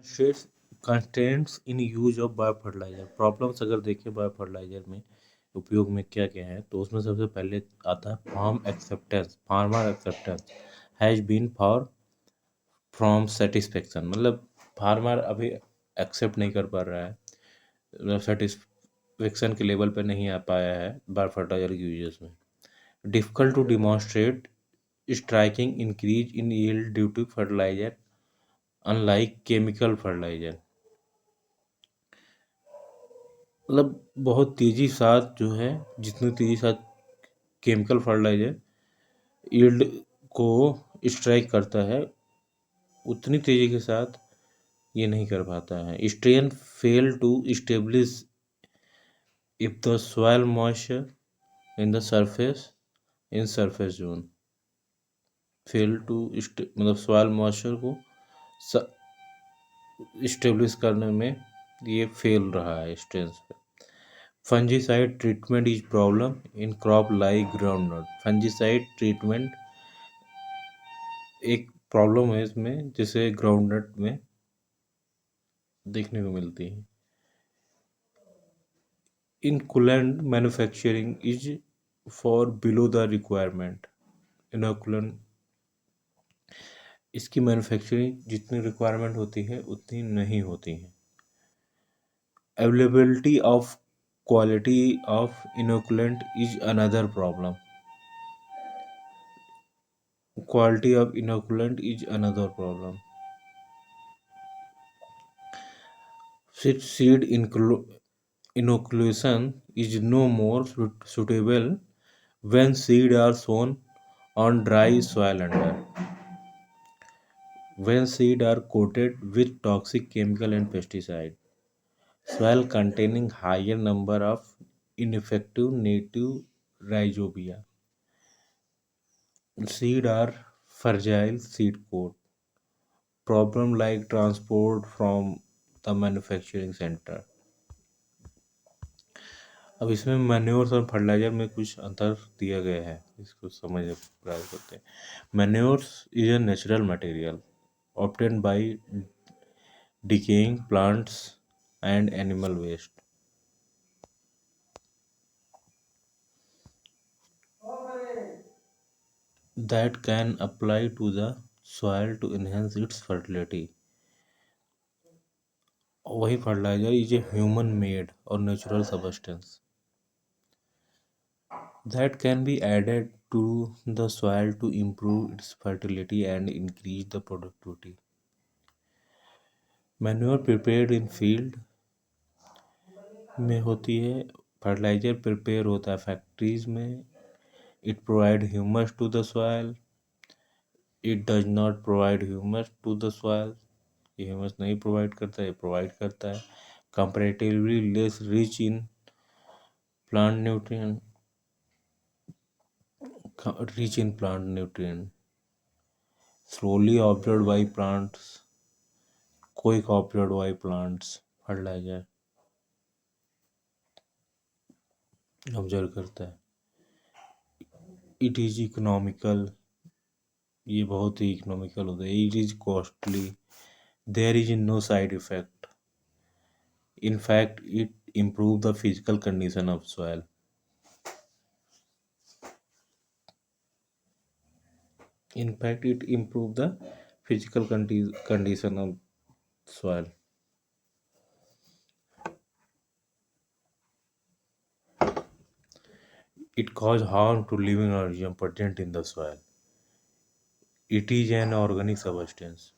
Constraints constraints in use of bio fertilizer, problems अगर देखें bio fertiliser में उपयोग में क्या क्या है, तो उसमें सबसे पहले आता है farmer acceptance has been for from satisfaction, मतलब फार्मर अभी एक्सेप्ट नहीं कर पा रहा है, मतलब सेटिस्फेक्शन के लेवल पे नहीं आ पाया है बायो फर्टिलाइजर के यूजेस में। Difficult to demonstrate striking increase in yield due to fertilizer unlike chemical fertilizer, मतलब बहुत तेजी साथ जो है, जितनी तेजी साथ केमिकल फर्टिलाइजर यील्ड को स्ट्राइक करता है, उतनी तेजी के साथ ये नहीं कर पाता है। Strain fail to establish if the soil moisture in the surface zone fail to मतलब सॉइल मॉइस्चर को स्टेब्लिश करने में ये फेल रहा है स्ट्रेन पे। Fungicide treatment is problem in crop like groundnut, fungicide treatment एक प्रॉब्लम है इसमें, जिसे ग्राउंडनट में देखने को मिलती है। Inoculant manufacturing is for below the requirement, inoculant इसकी मैन्युफैक्चरिंग जितनी रिक्वायरमेंट होती है उतनी नहीं होती है। Availability of quality of inoculant is another problem, quality of inoculant is another problem. Seed inoculation is no more suitable when seed are sown on dry soil under. When seed are coated with toxic chemical and pesticide, soil containing higher number of ineffective native rhizobia. Seed are fragile seed coat. Problem like transport from the manufacturing center. अब इसमें manures और fertiliser में कुछ अंतर दिया गया है, इसको समझने का प्रयास करते हैं। Manures is a natural material obtained by decaying plants and animal waste that can apply to the soil to enhance its fertility. वही fertiliser is a human made और natural substance that can be added to the soil to improve its fertility and increase the productivity. Manure prepared in field में होती है, fertilizer prepare होता है factories में। It provide humus to the soil, it does not provide humus to the soil, ये humus नहीं provide करता है, ये प्रोवाइड करता है। Comparatively less rich in plant nutrient, slowly absorbed by plants, quick absorbed by plants, fertilizer observe करता है। It is economical, ये बहुत ही इकोनॉमिकल होता है। It is costly, there is no side effect, in fact it improve the physical condition of soil. In fact, it improves the physical condition of soil. It causes harm to living organisms present in the soil. It is an organic substance.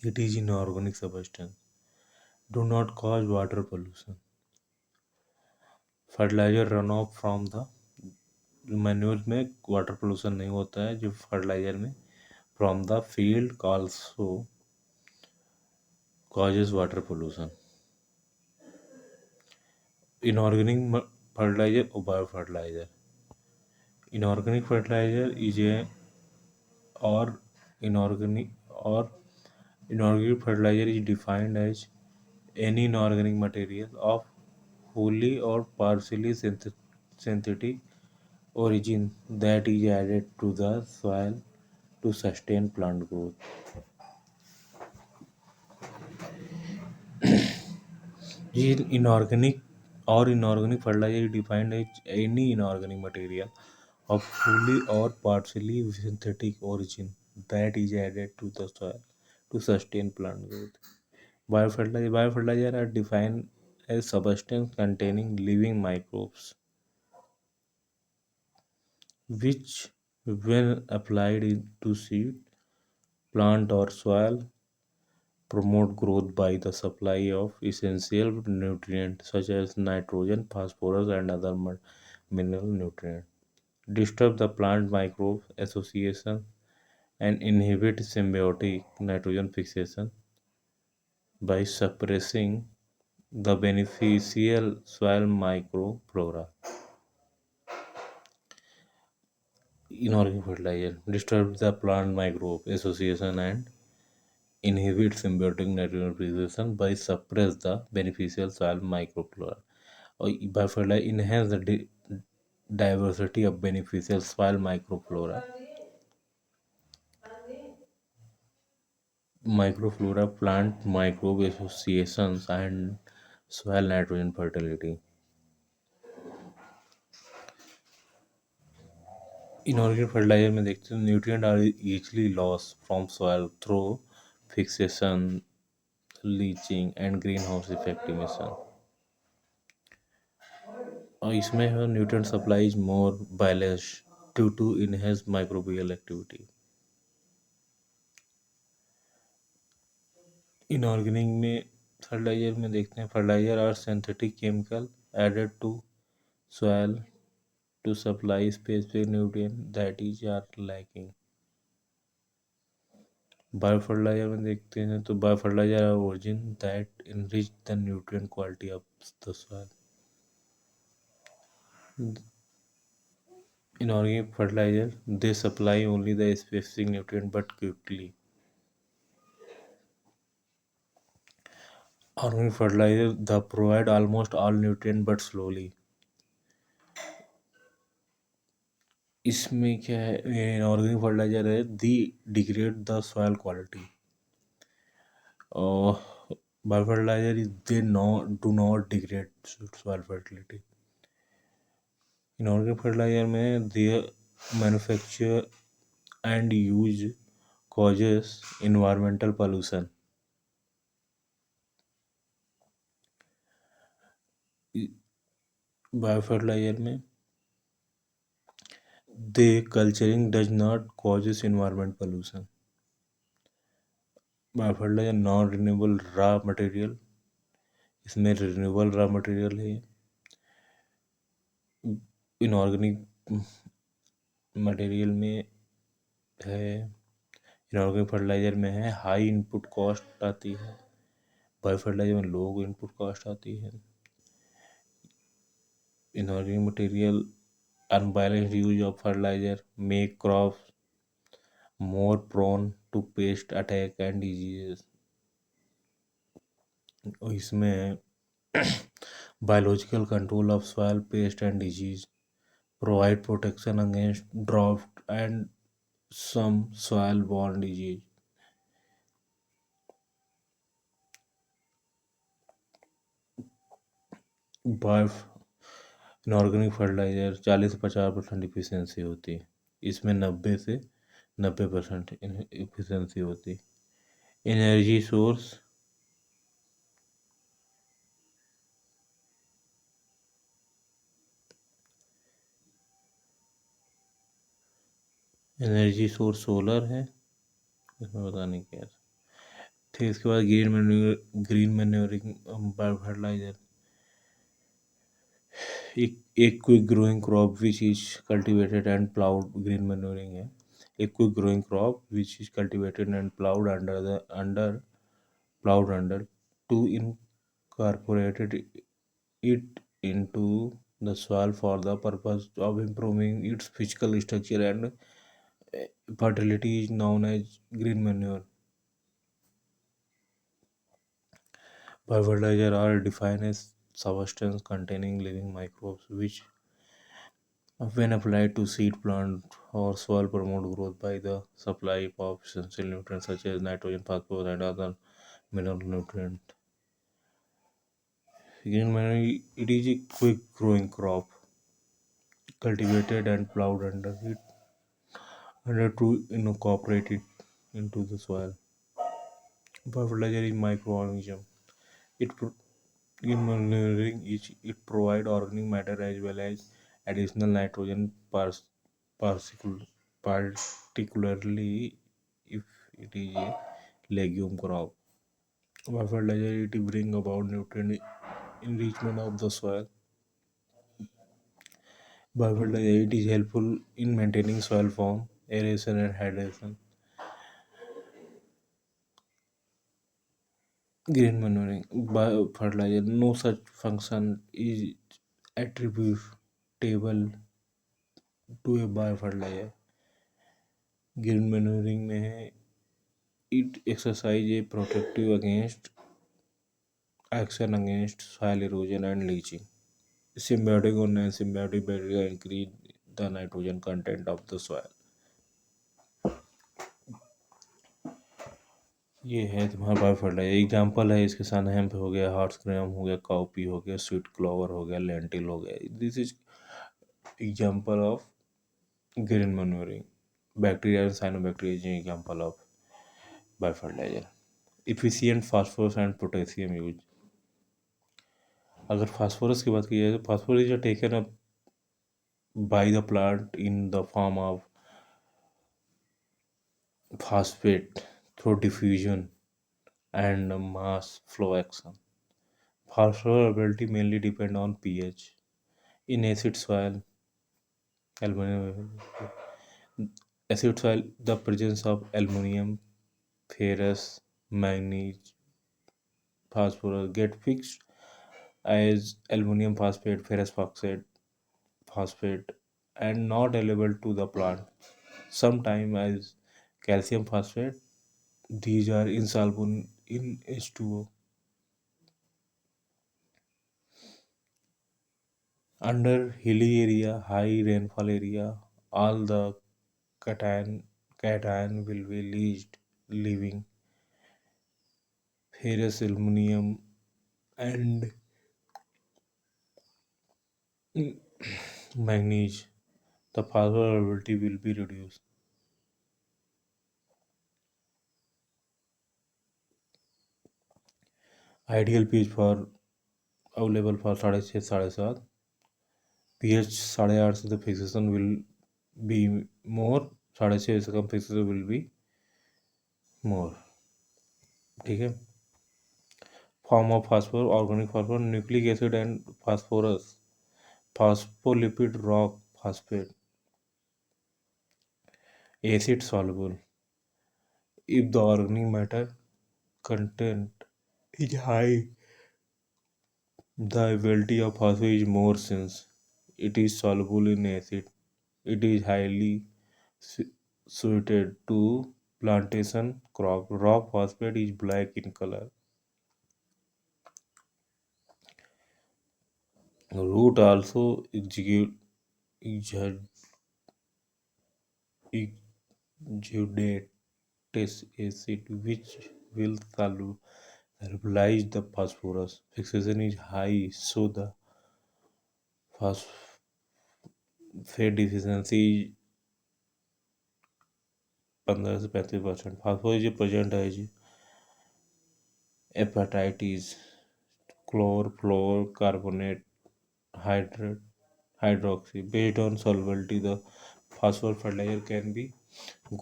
It is inorganic substance. Do not cause water pollution. Fertilizer runoff from the manure में water pollution नहीं होता है जो fertiliser में, from the field also causes water pollution. Inorganic fertilizer or biofertilizer. Inorganic fertilizer is a or inorganic or inorganic fertilizer is defined as any inorganic material of wholly or partially synthetic origin that is added to the soil to sustain plant growth. ये inorganic or inorganic fertilizer is defined as any inorganic material of fully or partially synthetic origin that is added to the soil to sustain plant growth. Biofertilizer are defined as substance containing living microbes which, when applied to seed, plant, or soil, promote growth by the supply of essential nutrients such as nitrogen, phosphorus, and other mineral nutrients, disturb the plant microbe association, and inhibit symbiotic nitrogen fixation by suppressing the beneficial soil microflora. Inorganic fertilizer disturb the plant microbe association and inhibit symbiotic nitrogen fixation by suppress the beneficial soil microflora. Or by fertilizer enhance the diversity of beneficial soil microflora, plant microbe associations, and soil nitrogen fertility. Inorganic fertilizer में देखते हैं nutrient are easily lost from soil through fixation, leaching, and greenhouse effect emission. और इसमें है nutrient supply is more balanced due to enhance microbial activity. Inorganic में fertilizer में देखते हैं fertilizer are synthetic chemical added to soil to supply specific nutrient that is are lacking. Biofertilizer में देखते हैं तो biofertilizer are origin that enrich the nutrient quality of the soil. Inorganic fertilizer they supply only the specific nutrient but quickly. Organic fertilizer they provide almost all nutrient but slowly. इसमें क्या है inorganic fertiliser है the degrade the soil quality और biofertiliser is they do not degrade soil fertility. Inorganic fertiliser में they manufacture and use causes environmental pollution. Biofertiliser में the culturing does not causes environment pollution. Biofertiliser non renewable raw material इसमें renewable raw material है. Inorganic material में है inorganic fertiliser में है high input cost आती है. बायो फर्टिलाइजर में लो इनपुट कॉस्ट आती है. Inorganic material unbalanced use of fertilizer make crops more prone to pest attack and diseases. और इसमें biological control of soil pest and disease provide protection against drought and some soil borne disease. Bio inorganic fertilizer 40 से 50% efficiency होती है. इसमें 90 से 90% efficiency होती है. Energy source solar है इसमें पता नहीं क्या. फिर इसके बाद ग्रीन मैन्योरिंग बायो फर्टिलाइजर एक quick growing crop which is cultivated and ploughed. Green manuring है एक quick growing crop which is cultivated and ploughed under to incorporated it into the soil for the purpose of improving its physical structure and fertility is known as green manure. Biofertilizer are defined as substances containing living microbes which, when applied to seed plant or soil, promote growth by the supply of essential nutrients such as nitrogen, phosphorus, and other mineral nutrients. Green manure, it is a quick growing crop, cultivated and plowed under to incorporate it into the soil. Fertilizer is microorganism. It pro- in manuring it provide organic matter as well as additional nitrogen particularly if it is a legume crop. Fertilizer it bring about nutrient enrichment of the soil. Fertilizer it is helpful in maintaining soil form, aeration and hydration. Green manuring biofertilizer no such function is attributable to a biofertilizer. Green manuring में है it exercise a protective against action against soil erosion and leaching. Symbiotic or non-symbiotic bacteria increase the nitrogen content of the soil. ये है तुम्हारा biofertiliser example है इसके sunn hemp हो गया horse ग्राम हो गया काउपी हो गया स्वीट क्लोवर हो गया लेंटिल हो गया this is example of green manuring bacteria and cyanobacteria is example of biofertilizer efficient phosphorus and potassium use अगर फास्फोरस की बात की जाए तो phosphorus is taken up by the plant in the form of phosphate through diffusion and mass flow action. Phosphorus ability mainly depend on pH. In aluminum, acid soil, the presence of aluminum, ferrous, manganese, phosphorus get fixed as aluminum phosphate, ferrous phosphate, and not available to the plant. Sometimes as calcium phosphate, these are insoluble in H2O. Under hilly area, high rainfall area, all the cation cation will be leached, leaving ferrous, aluminum, and manganese. The phosphorus availability will be reduced. Ideal pH for available for 6.5 7 pH 8.5 से the fixation will be more 6.5 से कम fixation will be more. ठीक है form of phosphorus organic phosphorus nucleic acid and phosphorus phospholipid rock phosphate acid soluble if the organic matter content is high the availability of phosphorus is more since it is soluble in acid it is highly su- suited to plantation crop rock phosphate is black in color root also exudate exudate acid which will solubilize the phosphorus. Fixation is high, so the phosphate deficiency 15 से 35%. Phosphorus जो present है जी hepatitis chlorfluorocarbonate hydrate hydroxy based on solubility the phosphorus fertilizer can be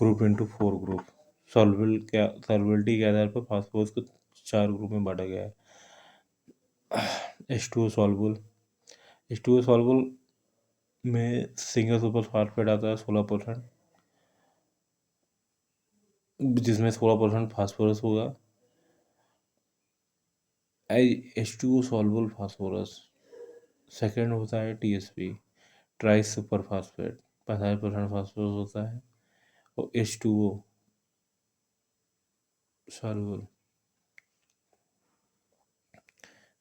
grouped into four groups solubility के आधार पर phosphorus को चार group में बांटा गया है H2O soluble H2O soluble में सिंगल सुपर फॉस्फेट आता है 16% जिसमें 16% फास्फोरस होगा H2O soluble फास्फोरस सेकेंड होता है TSP try super phosphate 45% phosphorus होता है और H2O soluble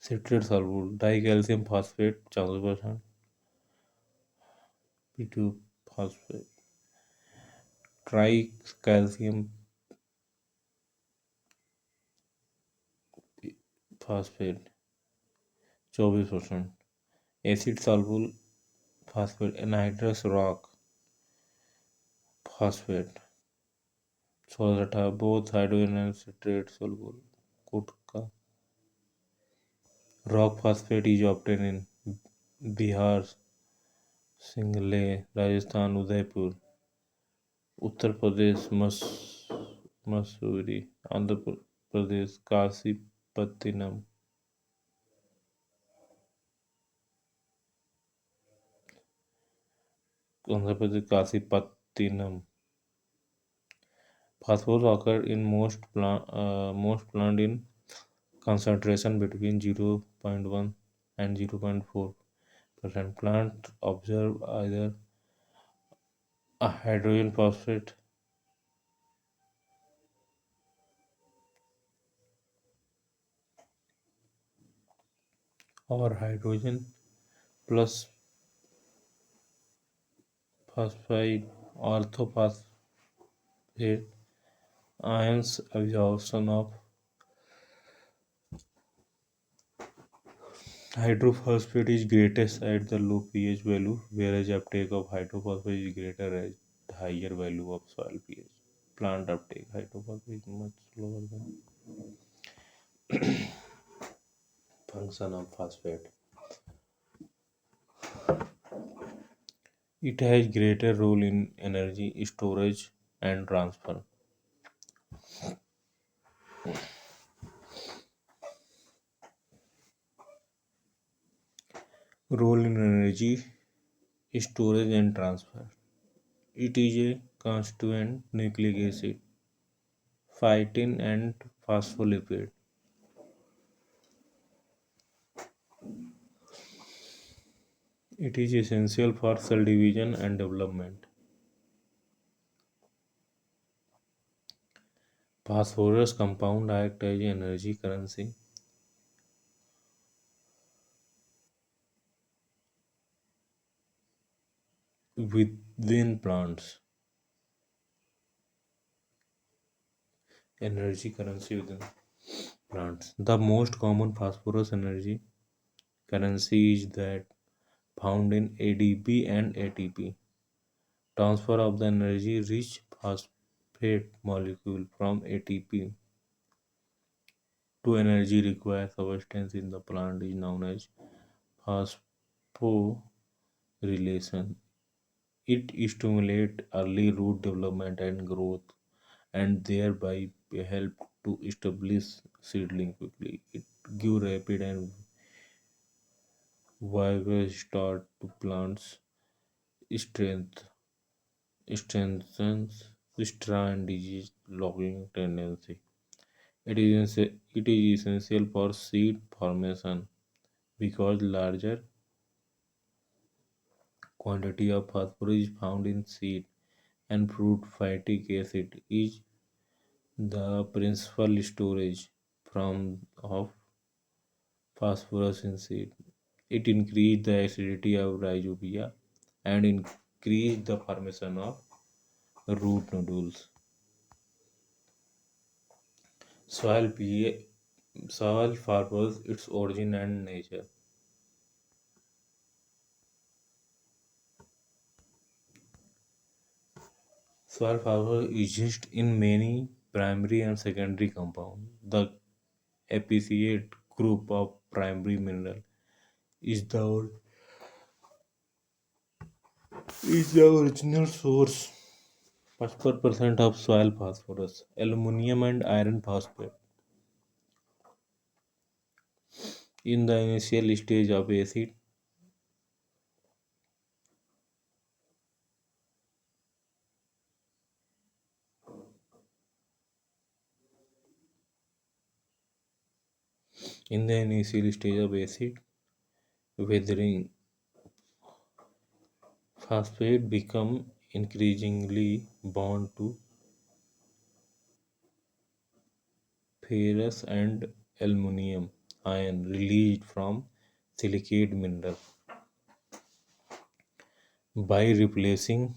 citrate soluble die calcium phosphate 14% P2 phosphate try calcium phosphate 24%. Acid soluble phosphate, anhydrous rock phosphate, 16, both hydrogen and citrate soluble. Kutka. Rock phosphate is obtained in Bihar, Single, Rajasthan, Udaipur, Uttar Pradesh, Mussoorie, Andhra Pradesh, Kasipattinam, Andhra Pradesh, Kasipattinam. Phosphorus occur in most plant in concentration between 0.1 and 0.4%. Plant observe either a hydrogen phosphate or hydrogen plus phosphide orthophosphate ions. Absorption of hydrophosphate is greatest at the low pH value, whereas uptake of hydrophosphate is greater at higher value of soil pH. Plant uptake hydrophosphate is much slower than function of phosphate. It has greater role in energy storage and transfer. Role in energy storage and transfer. It is a constituent nucleic acid, phytin and phospholipid. It is essential for cell division and development. Phosphorus compound act as energy currency within plants. Energy currency within plants. The most common phosphorus energy currency is that found in ADP and ATP. Transfer of the energy rich phosphate molecule from ATP to energy required substance in the plant is known as phosphorylation. It stimulates early root development and growth and thereby help to establish seedling quickly. It gives rapid and vigorous start to plants, strength, strengthens strain and disease logging tendency. It is essential for seed formation because larger quantity of phosphorus is found in seed and fruit. Phytic acid is the principal storage from of phosphorus in seed. It increases the acidity of rhizobia and increase the formation of root nodules. Soil pH, soil phosphorus, its origin and nature. Soil phosphorus exists in many primary and secondary compounds. The epicete group of primary mineral is the original source. 44% of soil phosphorus, aluminum and iron phosphate. In the initial stage of acid, in the initial stage of acid weathering, phosphate become increasingly bound to ferrous and aluminum ion released from silicate mineral. By replacing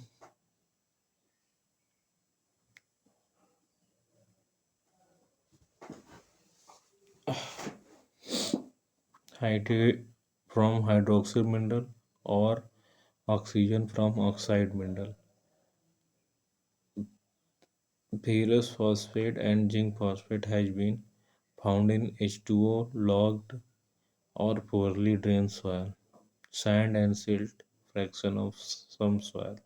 hydrate from hydroxide mineral or oxygen from oxide mineral. Ferrous phosphate and zinc phosphate has been found in H2O logged or poorly drained soil, sand and silt fraction of some soil.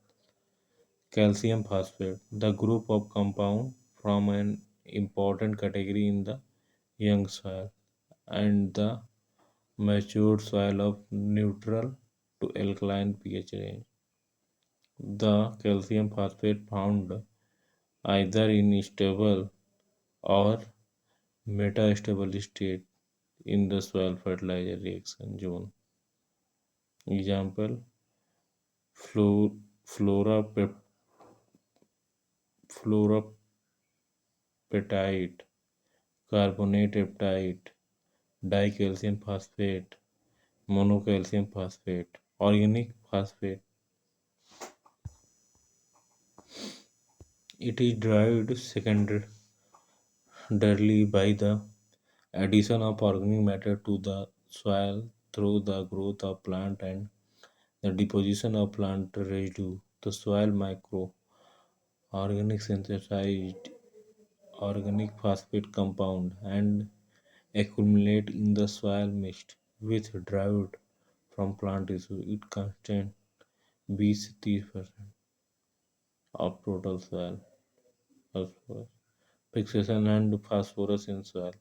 Calcium phosphate, the group of compound from an important category in the young soil and the matured soil of neutral to alkaline pH range. The calcium phosphate found either in stable or metastable state in the soil fertilizer reaction zone. Example: flora fluoropeptide, carbonate peptide, dicalcium phosphate, monocalcium phosphate, organic phosphate. It is derived secondarily by the addition of organic matter to the soil through the growth of plant and the deposition of plant residue. The soil microorganic synthesized organic phosphate compound and accumulate in the soil mixed with derived from plant tissue. It contains 20-30% of total soil phosphorus. Fixation and phosphorus in soil.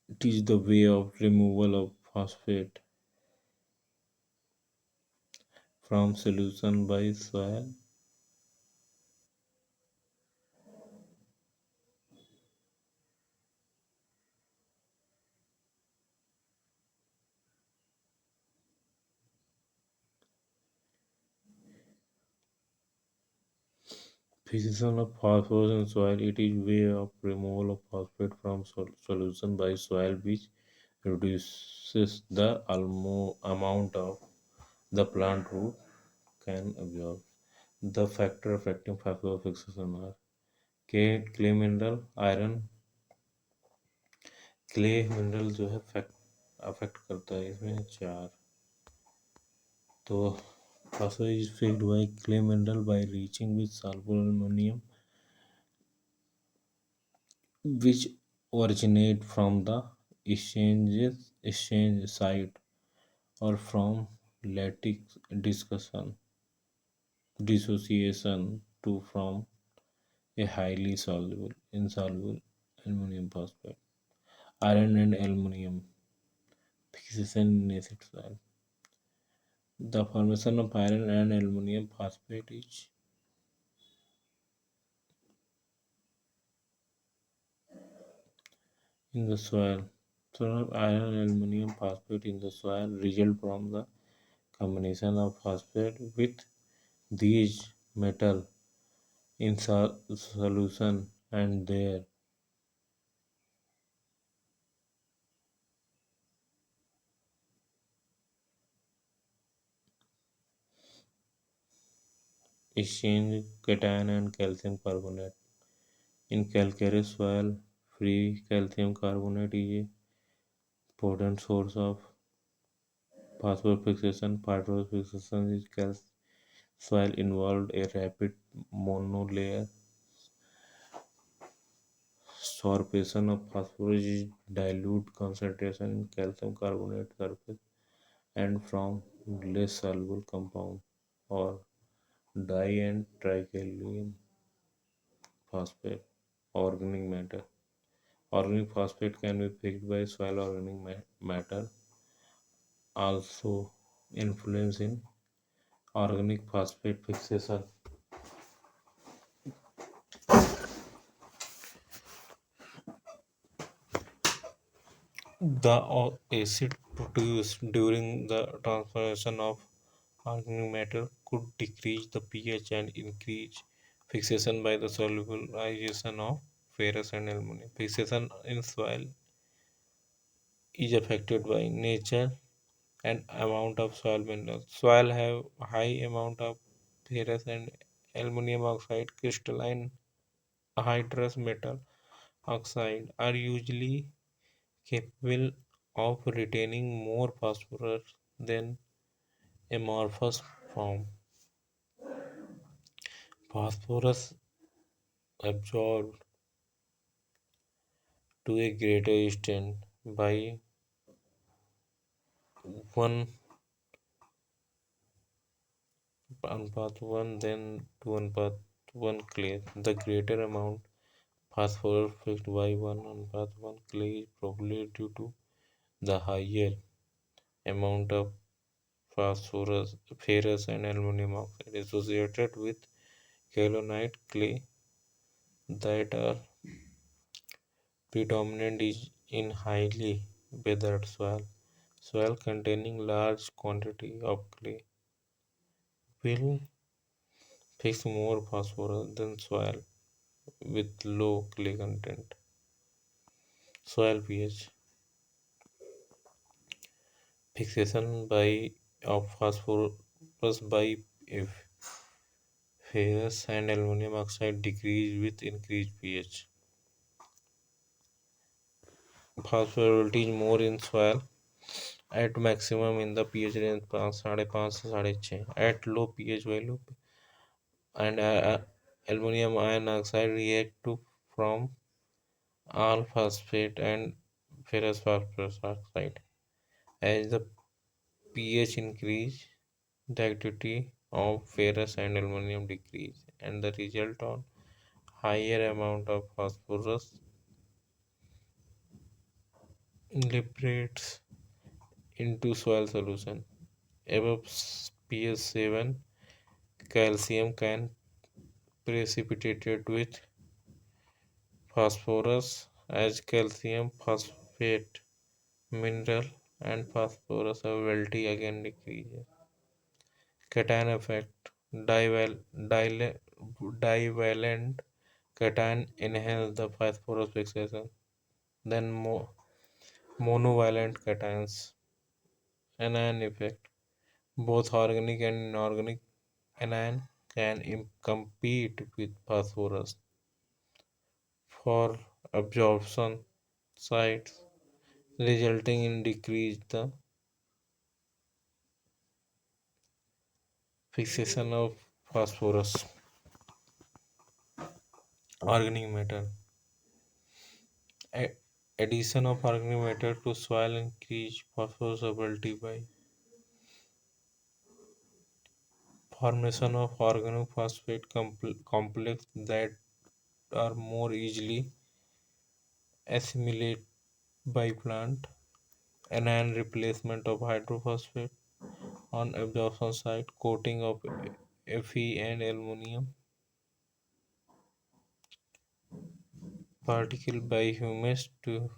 It is the way of removal of phosphate from solution by soil. Fixation of phosphorus in soil. It is way of removal of phosphate from solution by soil which reduces the amount of the plant root can absorb. The factor affecting phosphorus fixation are clay mineral, iron. Clay mineral जो है affect करता है इसमें चार तो phosphorus is fixed by clay mineral by reaching with soluble aluminum which originate from the exchange site or from lattice discussion dissociation to from a highly soluble insoluble aluminum phosphate. Iron and aluminum fixation in acid soil. The formation of iron and aluminum phosphate is in the soil. So iron and aluminum phosphate in the soil result from the combination of phosphate with these metal in solution and their exchange cation and calcium carbonate. In calcareous soil, free calcium carbonate is a potent source of phosphorus fixation. Phosphorus fixation is soil involved a rapid monolayer sorption of phosphorus is dilute concentration in calcium carbonate surface and from less soluble compound or di and tricalcium phosphate. Organic matter. Organic phosphate can be fixed by soil organic matter. Also influence in organic phosphate fixation. The acid produced during the transformation of organic matter could decrease the pH and increase fixation by the solubilization of ferrous and aluminum. Fixation in soil is affected by nature and amount of soil minerals. Soil have high amount of ferrous and aluminum oxide crystalline hydrous metal oxide are usually capable of retaining more phosphorus than amorphous form. Phosphorus absorbed to a greater extent by 1 Anupat 1 than to Anupat 1 clay. The greater amount phosphorus fixed by 1 Anupat 1 clay is probably due to the higher amount of phosphorus, ferrous, and aluminum oxide associated with kaolinite clay that are predominant is in highly weathered soil. Soil containing large quantity of clay will fix more phosphorus than soil with low clay content. Soil pH fixation by of phosphorus by if ferrous and aluminum oxide decrease with increased pH. Phosphorus is more in soil at maximum in the pH range 5.5 से 6.5. At low pH value and aluminum ion oxide react to from all phosphate and ferrous phosphorus oxide. As the pH increase, the activity of ferrous and aluminum decrease, and the result on higher amount of phosphorus liberates into soil solution. Above pH 7, calcium can precipitate with phosphorus as calcium phosphate mineral and phosphorus availability again decreases. Cation effect divalent cation enhance the phosphorus fixation. Then monovalent cations anion effect. Both organic and inorganic anion can compete with phosphorus for absorption sites, resulting in decrease the fixation of phosphorus. Organic matter. A- Addition of organic matter to soil increase phosphorus availability by formation of organophosphate complex that are more easily assimilated by plant. Anion replacement of hydrophosphate on absorption site, coating of Fe and aluminum particle by humus to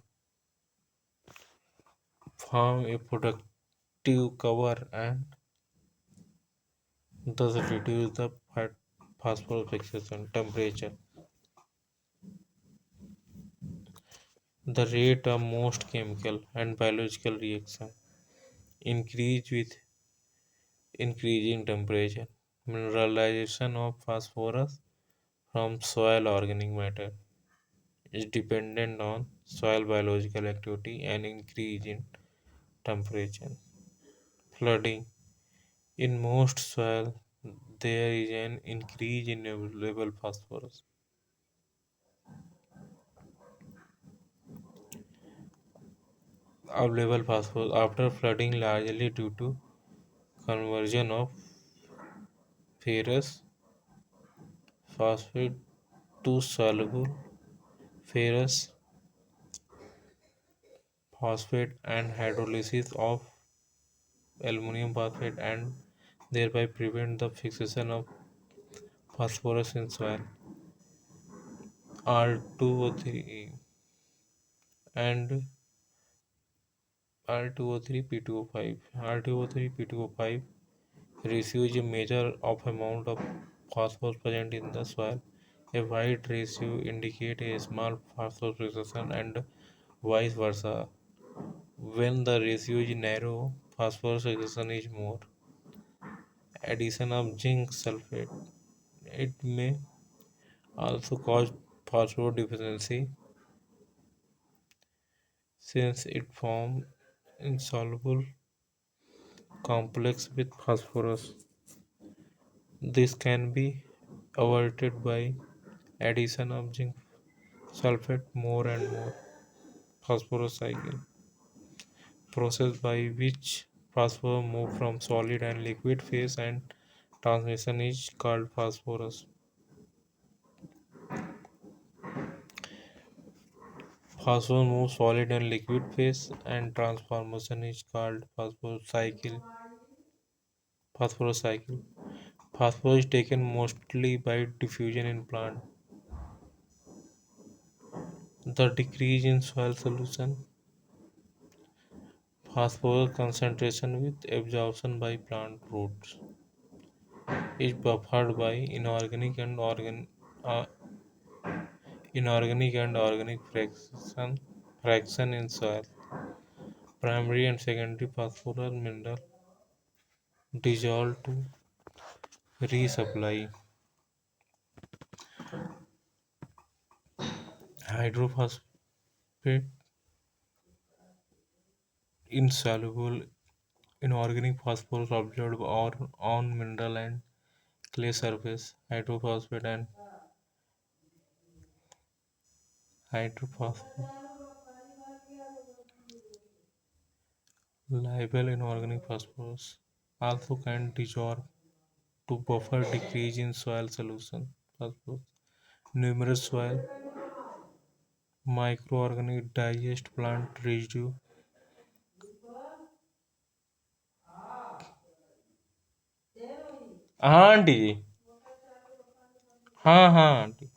form a protective cover and thus reduce the phosphorus fixation. Temperature. The rate of most chemical and biological reaction increase with increasing temperature. Mineralization of phosphorus from soil organic matter is dependent on soil biological activity and increase in temperature. Flooding. In most soil, there is an increase in available phosphorus. Available phosphorus after flooding largely due to conversion of ferrous phosphate to soluble ferrous phosphate and hydrolysis of aluminum phosphate and thereby prevent the fixation of phosphorus in soil. R2O3 and R2O3 P2O5. R2O3 P2O5 ratio is a measure of amount of phosphorus present in the soil. A wide ratio indicates a small phosphorus fixation and vice versa. When the ratio is narrow, phosphorus fixation is more. Addition of zinc sulfate. It may also cause phosphorus deficiency. since it forms insoluble complex with phosphorus. This can be avoided by addition of zinc sulfate more and more phosphorus cycle process by which phosphorus move from solid and liquid phase and transmission is called phosphorus. Phosphorus moves solid and liquid phase and transformation is called phosphorus cycle. Phosphorus is taken mostly by diffusion in plant. The decrease in soil solution phosphorus concentration with absorption by plant roots is buffered by uh, inorganic and organic fraction in soil. Primary and secondary phosphorus mineral dissolve to resupply. Hydrophosphate insoluble inorganic phosphorus absorbed or on mineral and clay surface. Hydrophosphate and hydrophosphate liable inorganic phosphorus also can dissolve to buffer decrease in soil solution. Phosphorus. Numerous soil microorganic digest plant residue. हाँ aunty जी हाँ हाँ aunty